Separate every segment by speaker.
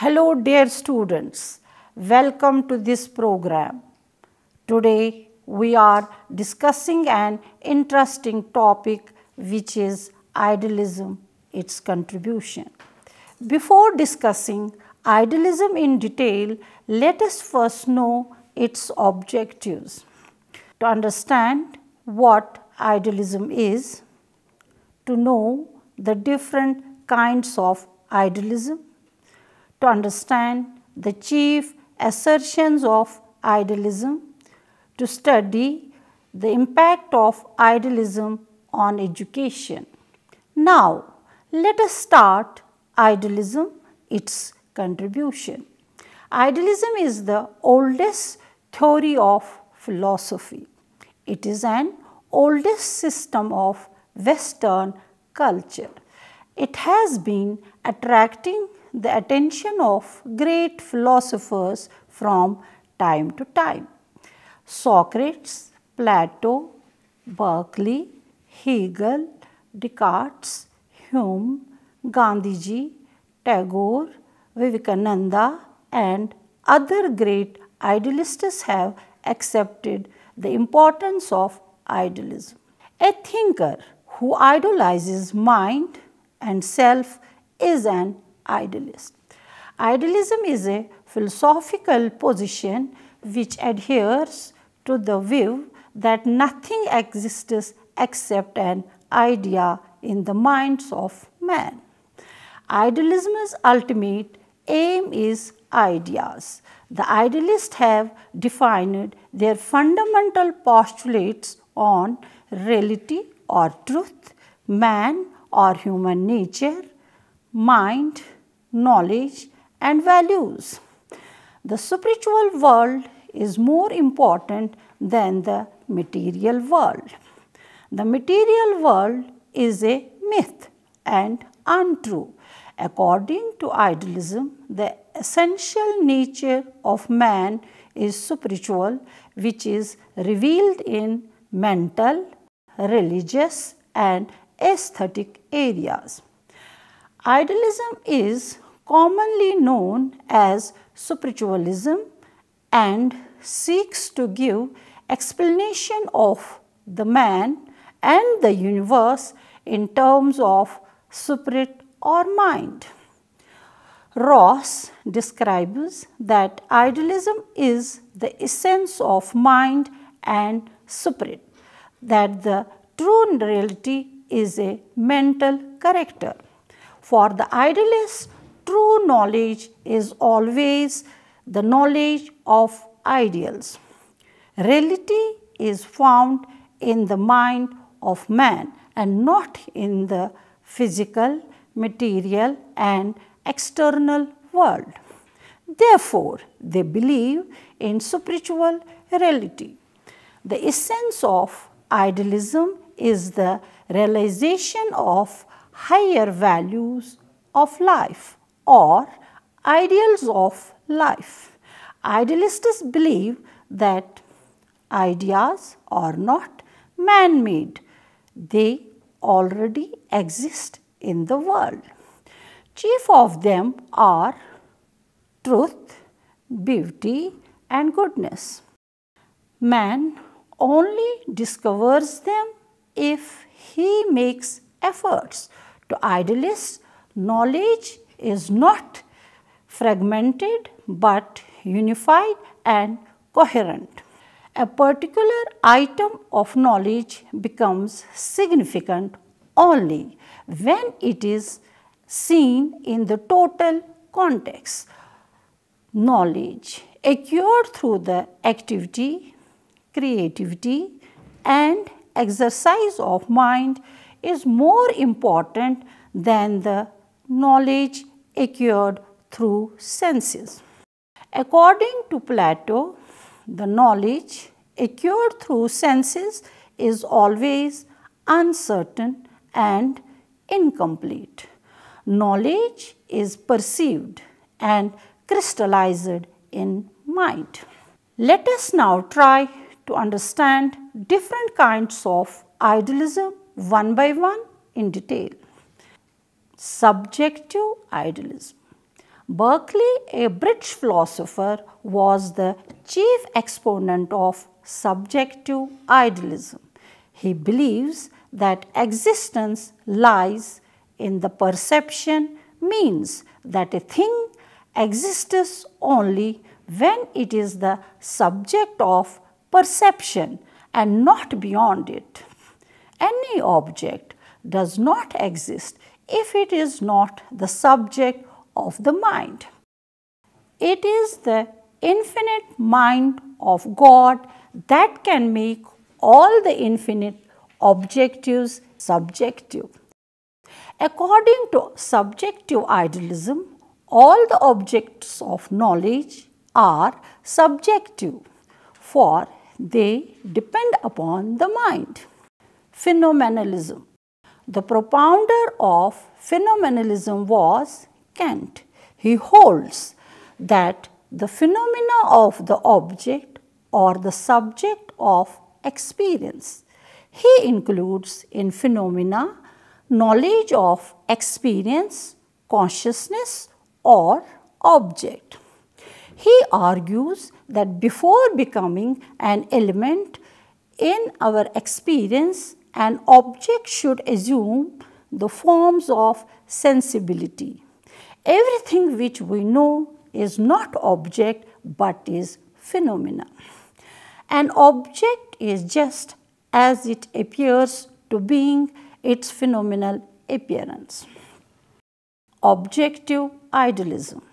Speaker 1: Hello dear students, welcome to this program. Today we are discussing an interesting topic which is idealism, its contribution. Before discussing idealism in detail, let us first know its objectives. To understand what idealism is, to know the different kinds of idealism, to understand the chief assertions of idealism, to study the impact of idealism on education. Now, let us start idealism, its contribution. Idealism is the oldest theory of philosophy. It is an oldest system of Western culture. It has been attracting the attention of great philosophers from time to time. Socrates, Plato, Berkeley, Hegel, Descartes, Hume, Gandhiji, Tagore, Vivekananda and other great idealists have accepted the importance of idealism. A thinker who idolizes mind and self is an idealist. Idealism is a philosophical position which adheres to the view that nothing exists except an idea in the minds of man. Idealism's ultimate aim is ideas. The idealists have defined their fundamental postulates on reality or truth, man or human nature, mind, knowledge and values. The spiritual world is more important than the material world. The material world is a myth and untrue. According to idealism, the essential nature of man is spiritual, which is revealed in mental, religious and aesthetic areas. Idealism is commonly known as spiritualism and seeks to give explanation of the man and the universe in terms of spirit or mind. Ross describes that idealism is the essence of mind and spirit, that the true reality is a mental character. For the idealist, true knowledge is always the knowledge of ideals. Reality is found in the mind of man and not in the physical, material and external world. Therefore, they believe in spiritual reality. The essence of idealism is the realization of higher values of life or ideals of life. Idealists believe that ideas are not man-made. They already exist in the world. Chief of them are truth, beauty and goodness. Man only discovers them if he makes efforts. To idealists, knowledge is not fragmented but unified and coherent. A particular item of knowledge becomes significant only when it is seen in the total context. Knowledge acquired through the activity, creativity and exercise of mind is more important than the knowledge acquired through senses. According to Plato, the knowledge acquired through senses is always uncertain and incomplete. Knowledge is perceived and crystallized in mind. Let us now try to understand different kinds of idealism one by one in detail. Subjective idealism. Berkeley, a British philosopher, was the chief exponent of subjective idealism. He believes that existence lies in the perception, means that a thing exists only when it is the subject of perception and not beyond it. Any object does not exist if it is not the subject of the mind. It is the infinite mind of God that can make all the infinite objectives subjective. According to subjective idealism, all the objects of knowledge are subjective, for they depend upon the mind. Phenomenalism. The propounder of phenomenalism was Kant. He holds that the phenomena of the object or the subject of experience. He includes in phenomena knowledge of experience, consciousness or object. He argues that before becoming an element in our experience, an object should assume the forms of sensibility. Everything which we know is not object but is phenomena. An object is just as it appears to being its phenomenal appearance. Objective idealism.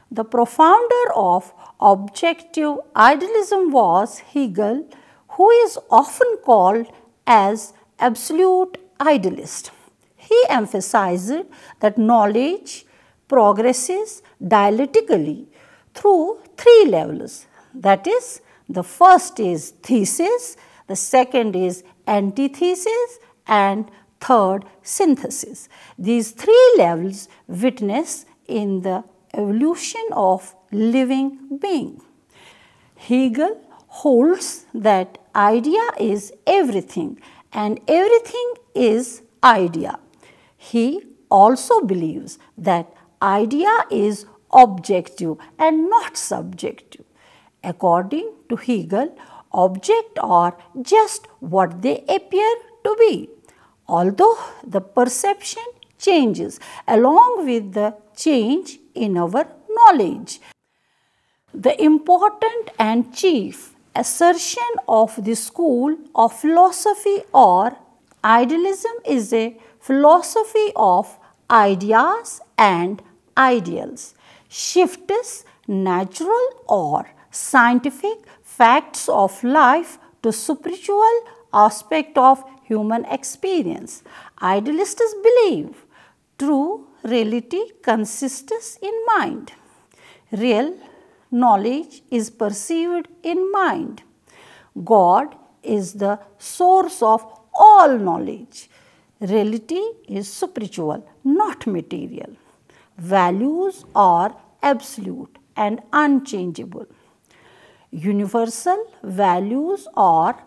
Speaker 1: The profounder of objective idealism was Hegel, who is often called as absolute idealist. He emphasized that knowledge progresses dialectically through three levels. That is, the first is thesis, the second is antithesis, and third synthesis. These three levels witness in the evolution of living being. Hegel holds that idea is everything and everything is idea. He also believes that idea is objective and not subjective. According to Hegel, objects are just what they appear to be, although the perception changes along with the change in our knowledge. The important and chief assertion of the school of philosophy or idealism is a philosophy of ideas and ideals. Shifts natural or scientific facts of life to spiritual aspect of human experience. Idealists believe true reality consists in mind. Real knowledge is perceived in mind. God is the source of all knowledge. Reality is spiritual, not material. Values are absolute and unchangeable. Universal values are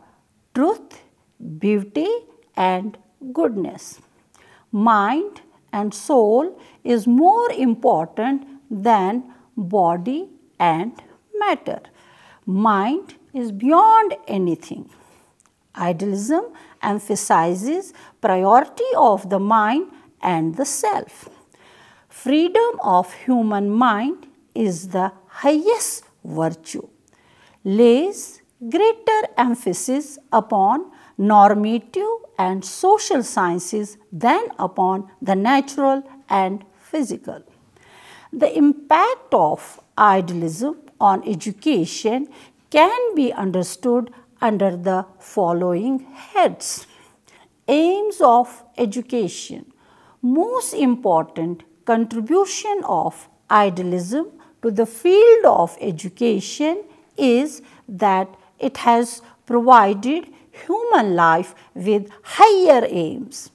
Speaker 1: truth, beauty, and goodness. Mind and soul is more important than body and matter. Mind is beyond anything. Idealism emphasizes priority of the mind and the self. Freedom of human mind is the highest virtue. Lays greater emphasis upon normative and social sciences than upon the natural and physical. The impact of idealism on education can be understood under the following heads. Aims of education. Most important contribution of idealism to the field of education is that it has provided human life with higher aims.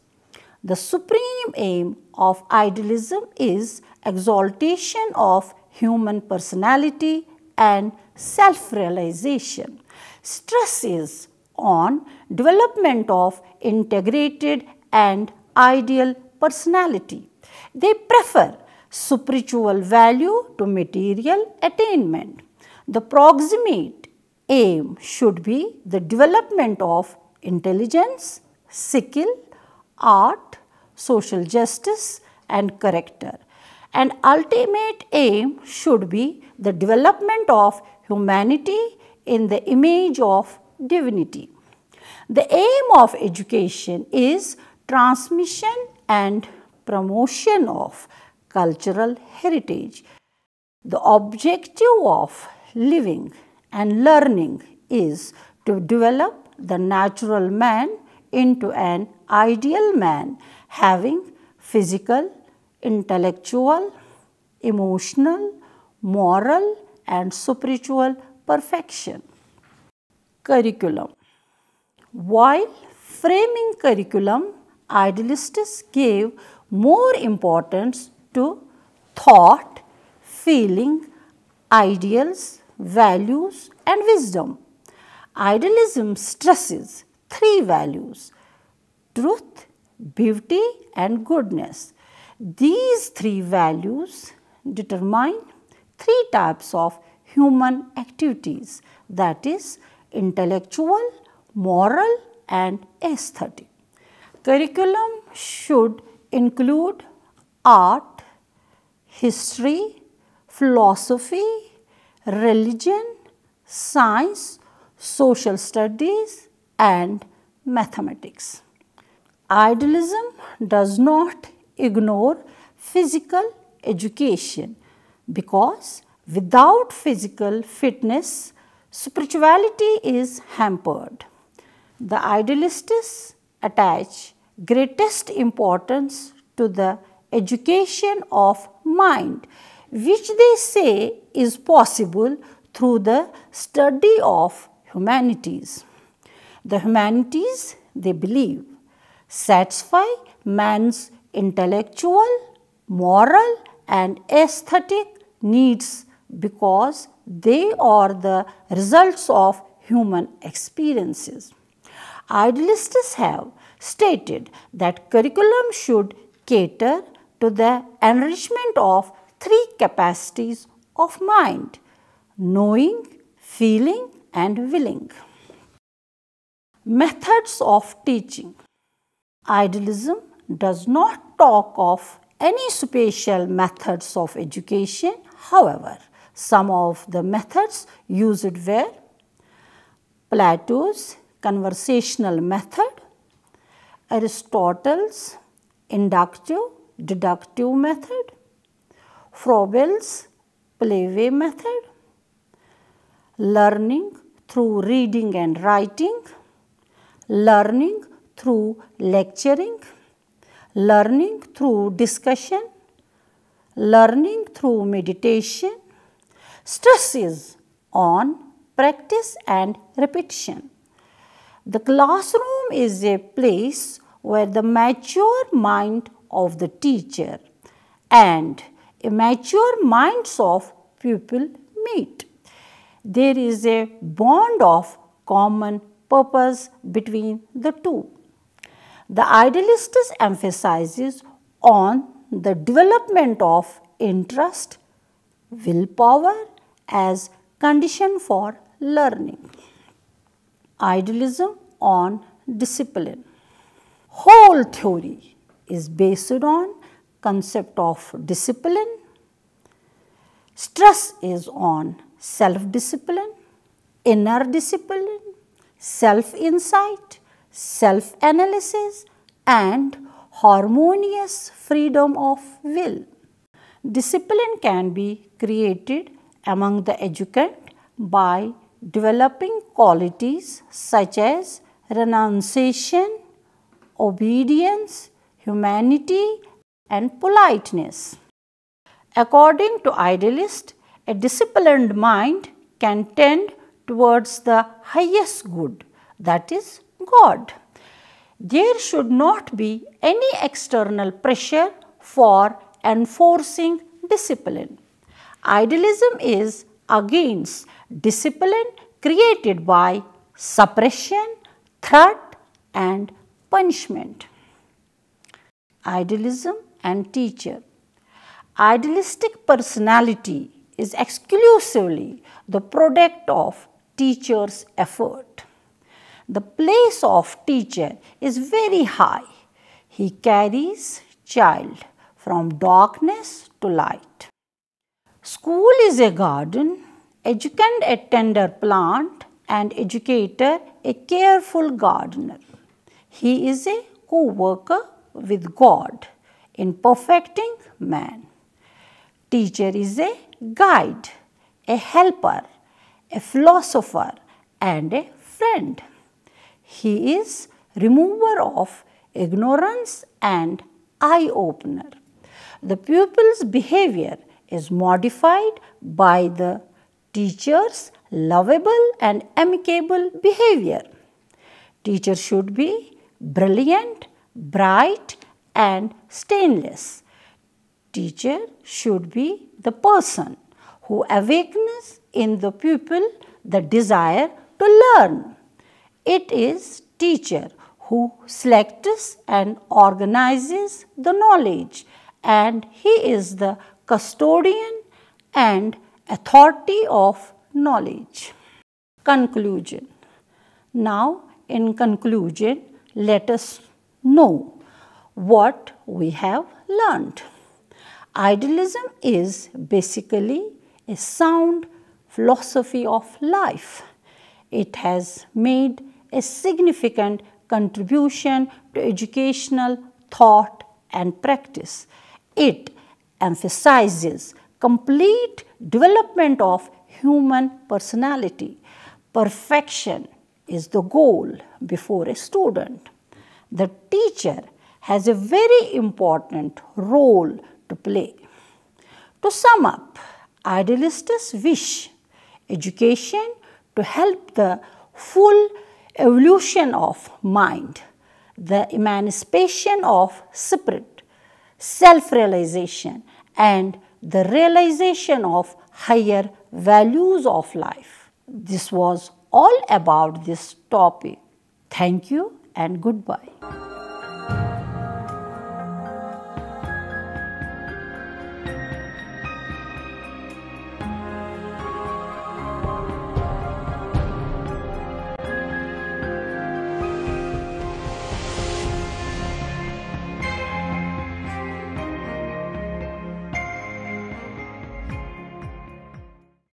Speaker 1: The supreme aim of idealism is exaltation of human personality and self-realization. Stress is on development of integrated and ideal personality. They prefer spiritual value to material attainment. The proximate aim should be the development of intelligence, skill, art, social justice and character. And ultimate aim should be the development of humanity in the image of divinity. The aim of education is transmission and promotion of cultural heritage. The objective of living and learning is to develop the natural man into an ideal man having physical, intellectual, emotional, moral and spiritual perfection. Curriculum. While framing curriculum, idealists gave more importance to thought, feeling, ideals, values and wisdom. Idealism stresses three values: truth, beauty and goodness. These three values determine three types of human activities, that is intellectual, moral and aesthetic. Curriculum should include art, history, philosophy, religion, science, social studies and mathematics. Idealism does not ignore physical education because without physical fitness, spirituality is hampered. The idealists attach greatest importance to the education of mind, which they say is possible through the study of humanities. The humanities, they believe, satisfy man's intellectual, moral and aesthetic needs because they are the results of human experiences. Idealists have stated that curriculum should cater to the enrichment of three capacities of mind: knowing, feeling and willing. Methods of teaching. Idealism does not talk of any special methods of education. However, some of the methods used were Plato's conversational method, Aristotle's inductive deductive method, Froebel's playway method, learning through reading and writing, learning through lecturing, learning through discussion, learning through meditation. Stress is on practice and repetition. The classroom is a place where the mature mind of the teacher and immature minds of pupil meet. There is a bond of common purpose between the two. The idealist emphasizes on the development of interest, willpower as condition for learning. Idealism on discipline. Whole theory is based on concept of discipline. Stress is on self-discipline, inner discipline, self-insight, self-analysis and harmonious freedom of will. Discipline can be created among the educand by developing qualities such as renunciation, obedience, humanity and politeness. According to idealists, a disciplined mind can tend towards the highest good, that is God. There should not be any external pressure for enforcing discipline. Idealism is against discipline created by suppression, threat and punishment. Idealism and teacher. Idealistic personality is exclusively the product of teacher's effort. The place of teacher is very high. He carries child from darkness to light. School is a garden, educand a tender plant, and educator a careful gardener. He is a co-worker with God in perfecting man. Teacher is a guide, a helper, a philosopher, and a friend. He is remover of ignorance and eye-opener. The pupil's behavior is modified by the teacher's lovable and amicable behavior. Teacher should be brilliant, bright, and stainless. Teacher should be the person who awakens in the pupil the desire to learn. It is teacher who selects and organizes the knowledge, and he is the custodian and authority of knowledge. Conclusion. Now, in conclusion, let us know what we have learned. Idealism is basically a sound philosophy of life. It has made a significant contribution to educational thought and practice. It emphasizes complete development of human personality. Perfection is the goal before a student. The teacher has a very important role to play. To sum up, idealists wish education to help the full evolution of mind, the emancipation of spirit, self-realization, and the realization of higher values of life. This was all about this topic. Thank you and goodbye.